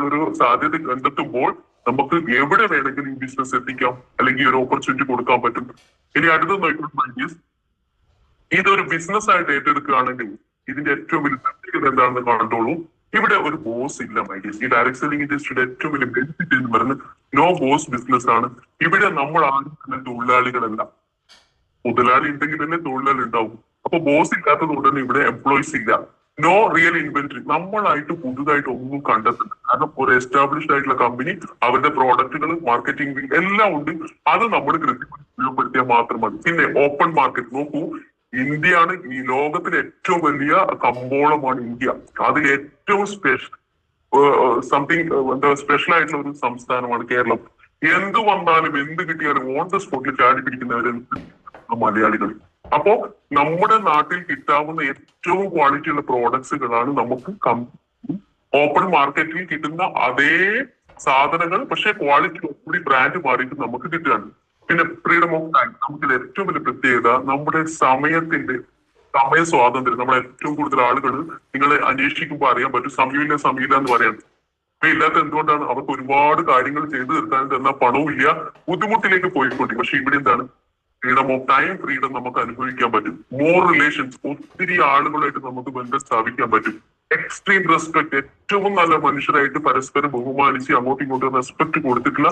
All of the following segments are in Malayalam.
ഒരു സാധ്യത കണ്ടെത്തുമ്പോൾ നമുക്ക് എവിടെ വേണമെങ്കിലും ഈ ബിസിനസ് എത്തിക്കാം, അല്ലെങ്കിൽ ഒരു ഓപ്പർച്യൂണിറ്റി കൊടുക്കാൻ പറ്റും. ഇനി അടുത്ത നോക്കിയിട്ട് ഇതൊരു ബിസിനസ് ആയിട്ട് ഏറ്റെടുക്കുകയാണെങ്കിൽ ഇതിന്റെ ഏറ്റവും വലിയ പ്രത്യേകത എന്താണെന്ന് കണ്ടോളൂ. ഇവിടെ ഒരു ബോസ് ഇല്ല മൈഡീസ്. ഈ ഡയറക്ട് സെല്ലിംഗ് ഇൻഡസ്ട്രിയുടെ ഏറ്റവും വലിയ ബെനിഫിറ്റ് എന്ന് പറയുന്നത് നോ ബോസ് ബിസിനസ് ആണ്. ഇവിടെ നമ്മൾ ആരും തന്നെ തൊഴിലാളികളല്ല. മുതലാളി ഉണ്ടെങ്കിൽ തന്നെ തൊഴിലാളി ഉണ്ടാവും. അപ്പൊ ബോസ് ഇല്ലാത്തത് കൊണ്ട് തന്നെ ഇവിടെ എംപ്ലോയീസ് ഇല്ല. No real inventory. നമ്മളായിട്ട് പുതുതായിട്ട് ഒന്നും കണ്ടെത്തുന്നില്ല. കാരണം ഒരു എസ്റ്റാബ്ലിഷ്ഡ് ആയിട്ടുള്ള കമ്പനി അവരുടെ പ്രോഡക്റ്റുകൾ മാർക്കറ്റിംഗ് എല്ലാം ഉണ്ട്. അത് നമ്മൾ കൃത്യമായി ഉപയോഗപ്പെടുത്തിയാൽ മാത്രം മതി. പിന്നെ ഓപ്പൺ മാർക്കറ്റ് നോക്കൂ. ഇന്ത്യയാണ് ഈ ലോകത്തിലെ ഏറ്റവും വലിയ കമ്പോളമാണ് ഇന്ത്യ. അതിൽ ഏറ്റവും സ്പെഷ്യൽ ആയിട്ടുള്ള ഒരു സംസ്ഥാനമാണ് കേരളം. എന്ത് വന്നാലും എന്ത് കിട്ടിയാലും ഓൺ ദ സ്പോട്ടിൽ ചാടി പിടിക്കുന്നവരും മലയാളികൾ. അപ്പോ നമ്മുടെ നാട്ടിൽ കിട്ടാവുന്ന ഏറ്റവും ക്വാളിറ്റിയുള്ള പ്രോഡക്ട്സുകളാണ് നമുക്ക് ഓപ്പൺ മാർക്കറ്റിൽ കിട്ടുന്ന അതേ സാധനങ്ങൾ, പക്ഷെ ക്വാളിറ്റി കൂടി ബ്രാൻഡ് മാറിയിട്ട് നമുക്ക് കിട്ടുകയാണ്. പിന്നെ ഫ്രീഡം ഓഫ് ടൈം. നമുക്ക് ഏറ്റവും വലിയ പ്രത്യേകത നമ്മുടെ സമയ സ്വാതന്ത്ര്യം. നമ്മളെ ഏറ്റവും കൂടുതൽ ആളുകൾ നിങ്ങളെ അന്വേഷിക്കുമ്പോൾ അറിയാൻ പറ്റും സമയമില്ല എന്ന് പറയാൻ. ഇല്ലാത്ത എന്തുകൊണ്ടാണ്? അവർക്ക് ഒരുപാട് കാര്യങ്ങൾ ചെയ്തു തീർക്കാൻ തന്ന പണവും ഇല്ല, ബുദ്ധിമുട്ടിലേക്ക് പോയിക്കൊണ്ടിരിക്കും. പക്ഷെ ഇവിടെ എന്താണ്? ഫ്രീഡം ഓഫ് ടൈം, ഫ്രീഡം നമുക്ക് അനുഭവിക്കാൻ പറ്റും. മോർ റിലേഷൻസ്, ഒത്തിരി ആളുകളായിട്ട് നമുക്ക് ബന്ധം സ്ഥാപിക്കാൻ പറ്റും. എക്സ്ട്രീം റെസ്പെക്ട്, ഏറ്റവും നല്ല മനുഷ്യരായിട്ട് പരസ്പരം ബഹുമാനിച്ച് അങ്ങോട്ടും ഇങ്ങോട്ടും റെസ്പെക്ട് കൊടുത്തിട്ടുള്ള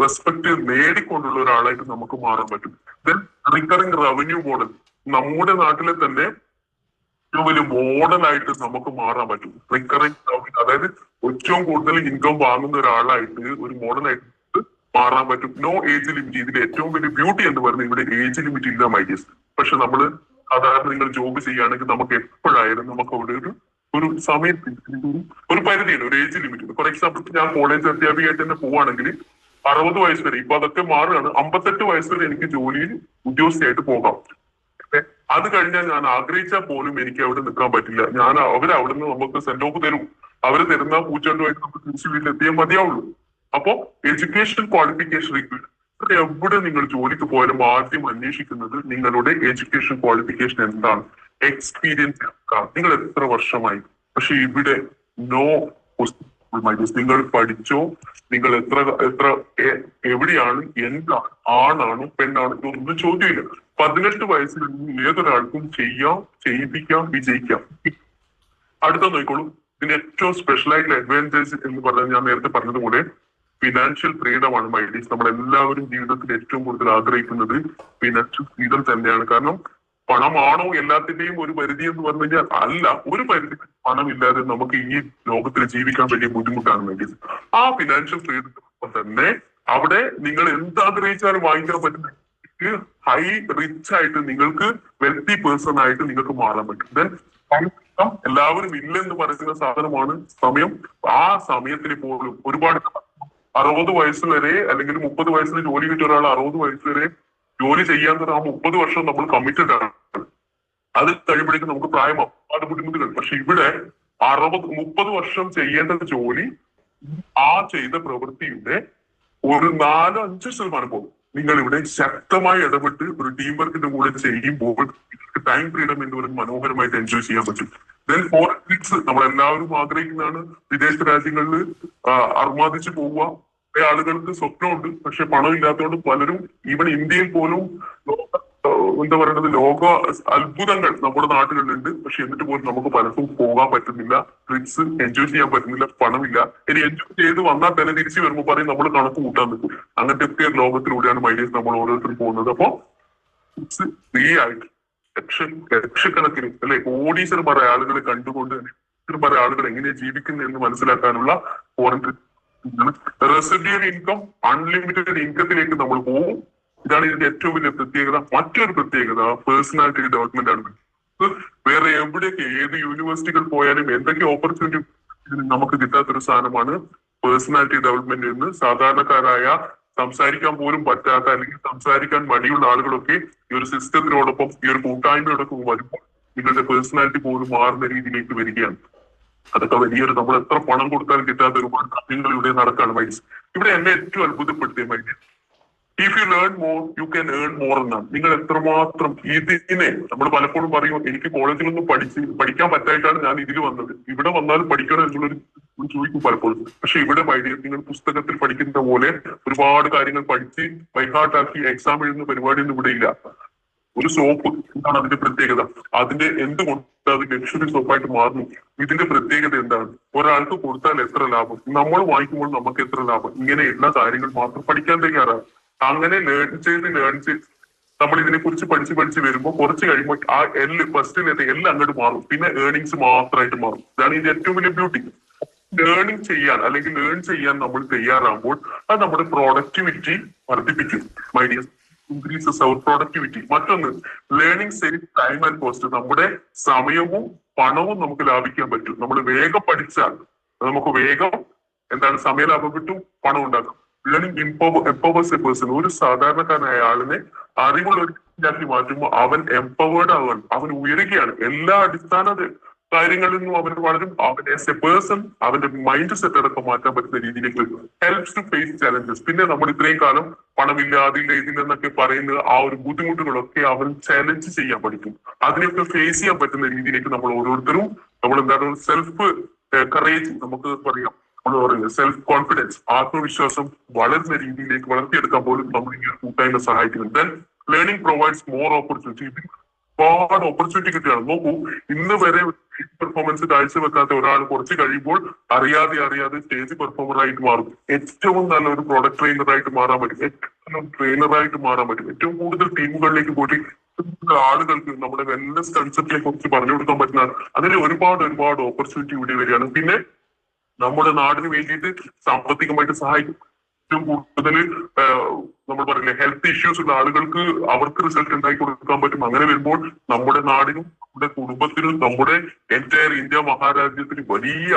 റെസ്പെക്ട് നേടിക്കൊണ്ടുള്ള ഒരാളായിട്ട് നമുക്ക് മാറാൻ പറ്റും. Then recurring revenue model. നമ്മുടെ നാട്ടിലെ തന്നെ ഏറ്റവും വലിയ മോഡലായിട്ട് നമുക്ക് മാറാൻ പറ്റും. റിക്കറിംഗ് റവന്യൂ, അതായത് ഏറ്റവും കൂടുതൽ ഇൻകം വാങ്ങുന്ന ഒരാളായിട്ട് ഒരു മോഡലായിട്ട് മാറാൻ പറ്റും. No age limit. ഇതിന്റെ ഏറ്റവും വലിയ ബ്യൂട്ടി എന്ന് പറയുന്നത് ഇവിടെ ഏജ് ലിമിറ്റ് ഇല്ല മൈഡിയസ്. പക്ഷെ നമ്മൾ സാധാരണ നിങ്ങൾ ജോബ് ചെയ്യുകയാണെങ്കിൽ നമുക്ക് എപ്പോഴായാലും നമുക്ക് അവിടെ ഒരു സമയത്തിന് ഒരു പരിധിയുണ്ട്, ഒരു ഏജ് ലിമിറ്റ്. ഫോർ എക്സാമ്പിൾ ഞാൻ കോളേജ് അധ്യാപികയായിട്ട് തന്നെ പോവുകയാണെങ്കിൽ 60 വയസ്സ് വരെ, ഇപ്പൊ അതൊക്കെ മാറുകയാണ്, 58 വയസ്സ് വരെ എനിക്ക് ജോലിയിൽ ഉദ്യോഗസ്ഥയായിട്ട് പോകാം. അത് കഴിഞ്ഞാൽ ഞാൻ ആഗ്രഹിച്ചാൽ പോലും എനിക്ക് അവിടെ നിൽക്കാൻ പറ്റില്ല. അവരവിടുന്ന് നമുക്ക് സെൻഡ് ഓഫ് തരും. അവര് തരുന്ന പൂച്ചണ്ടുമായിട്ട് നമുക്ക് തിരിച്ചു വീട്ടിലെത്തിയാൽ മതിയാവുള്ളൂ. അപ്പോ എഡ്യൂക്കേഷൻ ക്വാളിഫിക്കേഷൻ റിക്വയർഡ്. എവിടെ നിങ്ങൾ ജോലിക്ക് പോയാലും ആദ്യം അന്വേഷിക്കുന്നത് നിങ്ങളുടെ എഡ്യൂക്കേഷൻ ക്വാളിഫിക്കേഷൻ എന്താണ്, എക്സ്പീരിയൻസ് എന്താണ്, നിങ്ങൾ എത്ര വർഷമായി. പക്ഷെ ഇവിടെ നോ. നിങ്ങൾ പഠിച്ചോ, നിങ്ങൾ എത്ര എവിടെയാണ്, എന്താണ്, ആണാണോ പെണ്ണാണോ, ഇതൊന്നും ചോദ്യമില്ല. 18 വയസ്സിൽ ഏതൊരാൾക്കും ചെയ്യിപ്പിക്കാം, വിജയിക്കാം. അടുത്ത നോക്കിക്കോളൂ. ഇതിന് ഏറ്റവും സ്പെഷ്യൽ ആയിട്ടുള്ള അഡ്വാൻറ്റേജ് എന്ന് പറഞ്ഞാൽ ഞാൻ നേരത്തെ പറഞ്ഞതുപോലെ ഫിനാൻഷ്യൽ ഫ്രീഡം ആണ് മൈഡീസ്. നമ്മളെല്ലാവരും ജീവിതത്തിൽ ഏറ്റവും കൂടുതൽ ആഗ്രഹിക്കുന്നത് ഫിനാൻഷ്യൽ ഫ്രീഡം തന്നെയാണ്. കാരണം പണമാണോ എല്ലാത്തിന്റെയും ഒരു പരിധി എന്ന് പറഞ്ഞു കഴിഞ്ഞാൽ അല്ല. ഒരു പരിധി പണമില്ലാതെ നമുക്ക് ഈ ലോകത്തിൽ ജീവിക്കാൻ വലിയ ബുദ്ധിമുട്ടാണ് മൈഡീസ്. ആ ഫിനാൻഷ്യൽ ഫ്രീഡം തന്നെ അവിടെ നിങ്ങൾ എന്താഗ്രഹിച്ചാലും വാങ്ങിക്കാൻ പറ്റുന്ന ഹൈ റിച്ച് ആയിട്ട് നിങ്ങൾക്ക് വെൽത്തി പേഴ്സൺ ആയിട്ട് നിങ്ങൾക്ക് മാറാൻ പറ്റും. ദെൻ എല്ലാവരും ഇല്ലെന്ന് പറയുന്ന സാധനമാണ് സമയം. ആ സമയത്തിന് പോലും ഒരുപാട് 60 വയസ്സ് വരെ അല്ലെങ്കിൽ 30 വയസ്സിന് ജോലി കിട്ടിയ ഒരാൾ 60 വയസ്സ് വരെ ജോലി ചെയ്യാൻ തന്നെ ആ 30 വർഷം നമ്മൾ കമ്മിറ്റഡ് ആണ്. അത് കഴിയുമ്പോഴേക്കും നമുക്ക് പ്രായമാവും, ഒരുപാട് ബുദ്ധിമുട്ടുകൾ. പക്ഷെ ഇവിടെ 30 വർഷം ചെയ്യേണ്ട ജോലി ആ ചെയ്ത പ്രവൃത്തിയുടെ ഒരു 4-5% പോകും. നിങ്ങൾ ഇവിടെ ശക്തമായി ഇടപെട്ട് ഒരു ടീം വർക്കിന്റെ കൂടെ ചെയ്യുമ്പോൾ ടൈം ഫ്രീഡം എന്ന് പറയുന്നത് മനോഹരമായിട്ട് എൻജോയ് ചെയ്യാൻ പറ്റും. ദെൻ ഫോറിൻ ട്രിപ്സ് നമ്മളെല്ലാവരും ആഗ്രഹിക്കുന്നതാണ്. വിദേശ രാജ്യങ്ങളിൽ അർമാദിച്ചു പോവുക. ആളുകൾക്ക് സ്വപ്നമുണ്ട്, പക്ഷെ പണം ഇല്ലാത്തതുകൊണ്ട് പലരും ഈവൻ ഇന്ത്യയിൽ പോലും ലോക അത്ഭുതങ്ങൾ നമ്മുടെ നാട്ടിലുണ്ട്. പക്ഷെ എന്നിട്ട് പോലും നമുക്ക് പലർക്കും പോകാൻ പറ്റുന്നില്ല, ട്രിപ്സ് എൻജോയ് ചെയ്യാൻ പറ്റുന്നില്ല, പണമില്ല. ഇനി എൻജോയ് ചെയ്ത് വന്നാൽ തന്നെ തിരിച്ചു വരുമ്പോൾ പറയും നമ്മൾ കണക്ക് കൂട്ടാൻ നിൽക്കും. അങ്ങനത്തെ ലോകത്തിലൂടെയാണ് മൈഡിയസ് നമ്മൾ ഓരോരുത്തരും പോകുന്നത്. അപ്പോ ഫ്രീ ആയിട്ട് ലക്ഷക്കണക്കിന് അല്ലെ കോടീശ്വരന്മാരെ ആളുകളെ കണ്ടുകൊണ്ട് പല ആളുകൾ എങ്ങനെ ജീവിക്കുന്നു എന്ന് മനസ്സിലാക്കാനുള്ള ഫോറിൻ റെസിഡ്യൂൽ ഇൻകം, അൺലിമിറ്റഡ് ഇൻകത്തിലേക്ക് നമ്മൾ പോകും. ഇതാണ് ഇതിന്റെ ഏറ്റവും വലിയ പ്രത്യേകത. മറ്റൊരു പ്രത്യേകത പേഴ്സണാലിറ്റി ഡെവലപ്മെന്റ് ആണ്. വേറെ എവിടെയൊക്കെ ഏത് യൂണിവേഴ്സിറ്റികൾ പോയാലും എന്തൊക്കെ ഓപ്പർച്യൂണിറ്റി നമുക്ക് കിട്ടാത്തൊരു സാധനമാണ് പേഴ്സണാലിറ്റി ഡെവലപ്മെന്റ് എന്ന്. സാധാരണക്കാരായ സംസാരിക്കാൻ പോലും പറ്റാത്ത അല്ലെങ്കിൽ സംസാരിക്കാൻ മടിയുള്ള ആളുകളൊക്കെ ഈ ഒരു സിസ്റ്റത്തിനോടൊപ്പം ഈ ഒരു കൂട്ടായ്മയോടൊപ്പം വരുമ്പോൾ നിങ്ങളുടെ പേഴ്സണാലിറ്റി പോലും മാറുന്ന രീതിയിലേക്ക് വരികയാണ്. അതൊക്കെ വലിയൊരു നമ്മൾ എത്ര പണം കൊടുത്താലും കിട്ടാത്ത ഒരുപാട് കാര്യങ്ങൾ ഇവിടെ നടക്കുകയാണ് മൈഡീസ്. ഇവിടെ എന്നെ ഏറ്റവും അത്ഭുതപ്പെടുത്തിയ my dears if you learn more you can earn more എന്നാണ്. നിങ്ങൾ എത്രമാത്രം ഇതിനെ നമ്മൾ പലപ്പോഴും പറയും എനിക്ക് കോളേജിലൊന്നും പഠിക്കാൻ പറ്റായിട്ടാണ് ഞാൻ ഇതിൽ വന്നത്, ഇവിടെ വന്നാലും പഠിക്കണം എന്നുള്ളൊരു ചോദിക്കും പലപ്പോഴും. പക്ഷെ ഇവിടെ നിങ്ങൾ പുസ്തകത്തിൽ പഠിക്കുന്ന പോലെ ഒരുപാട് കാര്യങ്ങൾ പഠിച്ച് ബൈഹാർട്ടാക്കി എക്സാം എഴുതുന്ന പരിപാടിയൊന്നും ഇവിടെ ഇല്ല. ഒരു സോപ്പ് എന്താണ് അതിന്റെ പ്രത്യേകത, അതിന്റെ എന്തുകൊണ്ട് അത് ലക്ഷറി സോപ്പായിട്ട് മാറുന്നു, ഇതിന്റെ പ്രത്യേകത എന്താണ്, ഒരാൾക്ക് കൊടുത്താൽ എത്ര ലാഭം, നമ്മൾ വാങ്ങിക്കുമ്പോൾ നമുക്ക് എത്ര ലാഭം, ഇങ്ങനെയുള്ള കാര്യങ്ങൾ മാത്രം പഠിക്കാൻ തയ്യാറാണ്. അങ്ങനെ ലേൺ ചെയ്ത് നമ്മൾ ഇതിനെ കുറിച്ച് പഠിച്ച് വരുമ്പോൾ കുറച്ച് കഴിയുമ്പോൾ ആ ഫസ്റ്റിലത്തെ അങ്ങോട്ട് മാറും, പിന്നെ ഏർണിങ്സ് മാത്രമായിട്ട് മാറും. ഇതാണ് ഇതിന്റെ ഏറ്റവും വലിയ ബ്യൂട്ടി. ലേണിംഗ് ചെയ്യാൻ അല്ലെങ്കിൽ ലേൺ ചെയ്യാൻ നമ്മൾ തയ്യാറാകുമ്പോൾ അത് നമ്മുടെ പ്രോഡക്ടിവിറ്റി വർദ്ധിപ്പിക്കും. My dear, increases our productivity. മറ്റൊന്ന്, learning save time and cost. നമ്മുടെ സമയവും പണവും നമുക്ക് ലാഭിക്കാൻ പറ്റും. നമ്മൾ വേഗം പഠിച്ചാൽ നമുക്ക് വേഗം സമയ ലാഭം കിട്ടും, പണം ഉണ്ടാക്കും. Learning empowers A person. ഒരു സാധാരണക്കാരനായ ആളിനെ അറിവുള്ള ഒരു വ്യക്തിയാക്കി മാറ്റുമ്പോൾ അവൻ എംപവേർഡ് ആവാൻ, അവൻ ഉയരുകയാണ്. എല്ലാ അടിസ്ഥാന കാര്യങ്ങളിൽ നിന്നും അവൻ വളരും. അവൻ ആസ് എ പേഴ്സൺ അവന്റെ മൈൻഡ് സെറ്റ് അടക്കം മാറ്റാൻ പറ്റുന്ന രീതിയിലേക്ക് വരും. Helps to face challenges. പിന്നെ നമ്മൾ ഇത്രയും കാലം പണമില്ല, അതില്ല, ഇതില്ലെന്നൊക്കെ പറയുന്നത് ആ ഒരു ബുദ്ധിമുട്ടുകളൊക്കെ അവൻ ചാലഞ്ച് ചെയ്യാൻ പഠിക്കും. അതിനെയൊക്കെ ഫേസ് ചെയ്യാൻ പറ്റുന്ന രീതിയിലേക്ക് നമ്മൾ ഓരോരുത്തരും സെൽഫ് കറേജ്, നമുക്ക് പറയാം, നമ്മൾ പറയുന്നത് സെൽഫ് കോൺഫിഡൻസ്, ആത്മവിശ്വാസം വളരുന്ന രീതിയിലേക്ക് വളർത്തിയെടുക്കാൻ പോലും നമ്മൾ ഈ കൂട്ടായ്മ സഹായിക്കുന്നുണ്ട്. Then learning provides more opportunity. ഒരുപാട് ഓപ്പർച്യൂണിറ്റി കിട്ടുകയാണ്. നോക്കൂ, ഇന്ന് വരെ പെർഫോമൻസ് കാഴ്ചവെക്കാത്ത ഒരാൾ കുറച്ച് കഴിയുമ്പോൾ അറിയാതെ സ്റ്റേജ് പെർഫോമറായിട്ട് മാറും. ഏറ്റവും നല്ല ഒരു പ്രോഡക്റ്റ് ട്രെയിനറായിട്ട് മാറാൻ പറ്റും, ഏറ്റവും നല്ല ട്രെയിനറായിട്ട് മാറാൻ പറ്റും. ഏറ്റവും കൂടുതൽ ടീമുകളിലേക്ക് പോയിട്ട് ആളുകൾക്ക് നമ്മുടെ വെൽനസ് കൺസെപ്റ്റിനെ കുറിച്ച് പറഞ്ഞു കൊടുക്കാൻ പറ്റുന്നതാണ്. അതിന് ഒരുപാട് ഓപ്പർച്യൂണിറ്റി ഇവിടെ വരികയാണ്. പിന്നെ നമ്മുടെ നാടിന് വേണ്ടിയിട്ട് സാമ്പത്തികമായിട്ട് സഹായിക്കും. ഏറ്റവും കൂടുതൽ നമ്മൾ പറയില്ലേ, ഹെൽത്ത് ഇഷ്യൂസ് ഉള്ള ആളുകൾക്ക് അവർക്ക് റിസൾട്ട് ഉണ്ടാക്കി കൊടുക്കാൻ പറ്റും. അങ്ങനെ വരുമ്പോൾ നമ്മുടെ നാടിനും നമ്മുടെ കുടുംബത്തിനും നമ്മുടെ എൻറ്റയർ ഇന്ത്യ മഹാരാജ്യത്തിന് വലിയ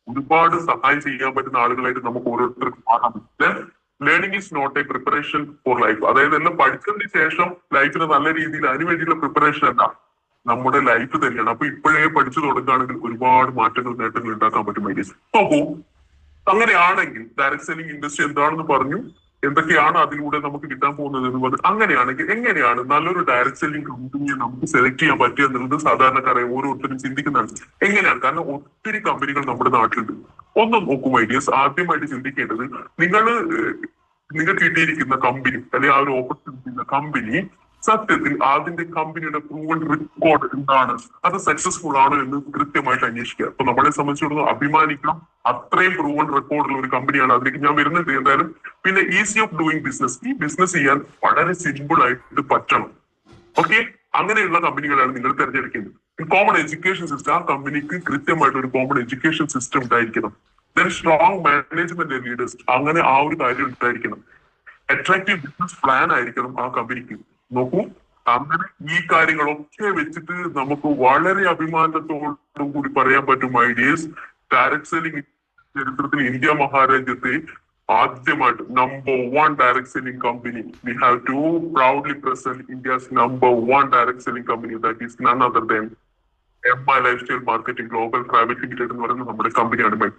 ഒരുപാട് സഹായം ചെയ്യാൻ പറ്റുന്ന ആളുകളായിട്ട് നമുക്ക് ഓരോരുത്തർക്കും മാറാൻ പറ്റും. Learning is not a preparation for life. അതായത് എല്ലാം പഠിച്ചതിന് ശേഷം ലൈഫിന് നല്ല രീതിയിൽ അതിനു വേണ്ടിയുള്ള പ്രിപ്പറേഷൻ അല്ല, നമ്മുടെ ലൈഫ് തന്നെയാണ്. അപ്പൊ ഇപ്പോഴേ പഠിച്ചു തുടങ്ങുകയാണെങ്കിൽ ഒരുപാട് മാറ്റങ്ങൾ, നേട്ടങ്ങൾ ഉണ്ടാക്കാൻ പറ്റും. നോക്കൂ, അങ്ങനെയാണെങ്കിൽ ഡയറക്ട് സെല്ലിംഗ് ഇൻഡസ്ട്രി എന്താണെന്ന് പറഞ്ഞു, എന്തൊക്കെയാണ് അതിലൂടെ നമുക്ക് കിട്ടാൻ പോകുന്നത് എന്ന് പറഞ്ഞു. അങ്ങനെയാണെങ്കിൽ എങ്ങനെയാണ് നല്ലൊരു ഡയറക്ട് സെല്ലിംഗ് കമ്പനിയെ നമുക്ക് സെലക്ട് ചെയ്യാൻ പറ്റുക എന്നുള്ളത് സാധാരണക്കാരെ ഓരോരുത്തരും ചിന്തിക്കുന്നതാണ്. എങ്ങനെയാണ്? കാരണം ഒത്തിരി കമ്പനികൾ നമ്മുടെ നാട്ടിലുണ്ട്. ഒന്നും നോക്കും ഐഡിയസ്. ആദ്യമായിട്ട് ചിന്തിക്കേണ്ടത്, നിങ്ങൾ കിട്ടിയിരിക്കുന്ന കമ്പനി അല്ലെങ്കിൽ ആ ഒരു ഓപ്പർച്യൂണിറ്റി കമ്പനി സത്യത്തിൽ അതിന്റെ കമ്പനിയുടെ പ്രൂവൺ റെക്കോർഡ് എന്താണ്, അത് സക്സസ്ഫുൾ ആണോ എന്ന് കൃത്യമായിട്ട് അന്വേഷിക്കുക. അപ്പൊ നമ്മളെ സംബന്ധിച്ചിടത്തോളം അഭിമാനിക്കാം, അത്രയും പ്രൂവൺ റെക്കോർഡുള്ള ഒരു കമ്പനിയാണ്. അതിലേക്ക് ഞാൻ വരുന്നുണ്ട് എന്തായാലും. പിന്നെ ഈസി ഓഫ് ഡൂയിങ് ബിസിനസ്. ഈ ബിസിനസ് ചെയ്യാൻ വളരെ സിമ്പിൾ ആയിട്ട് പറ്റണം. ഓക്കെ, അങ്ങനെയുള്ള കമ്പനികളാണ് നിങ്ങൾ തിരഞ്ഞെടുക്കേണ്ടത്. Common education system. ആ കമ്പനിക്ക് കൃത്യമായിട്ട് ഒരു കോമൺ എഡ്യൂക്കേഷൻ സിസ്റ്റം ഉണ്ടായിരിക്കണം. Then strong management leaders. അങ്ങനെ ആ ഒരു കാര്യം ഉണ്ടായിരിക്കണം. അട്രാക്റ്റീവ് ബിസിനസ് പ്ലാൻ ആയിരിക്കണം ആ കമ്പനിക്ക്. നോക്കൂ, അങ്ങനെ ഈ കാര്യങ്ങളൊക്കെ വെച്ചിട്ട് നമുക്ക് വളരെ അഭിമാനത്തോടും കൂടി പറയാൻ പറ്റും ഐഡിയസ്, ഡയറക്ട് സെല്ലിംഗ് ചരിത്രത്തിൽ ഇന്ത്യ മഹാരാജ്യത്തെ ആദ്യമായിട്ട് number 1 direct selling company. We have to proudly present India's number 1 direct selling company. That is none other than MI life style marketing global private limited എന്ന് പറയുന്ന നമ്മുടെ കമ്പനിയാണ്.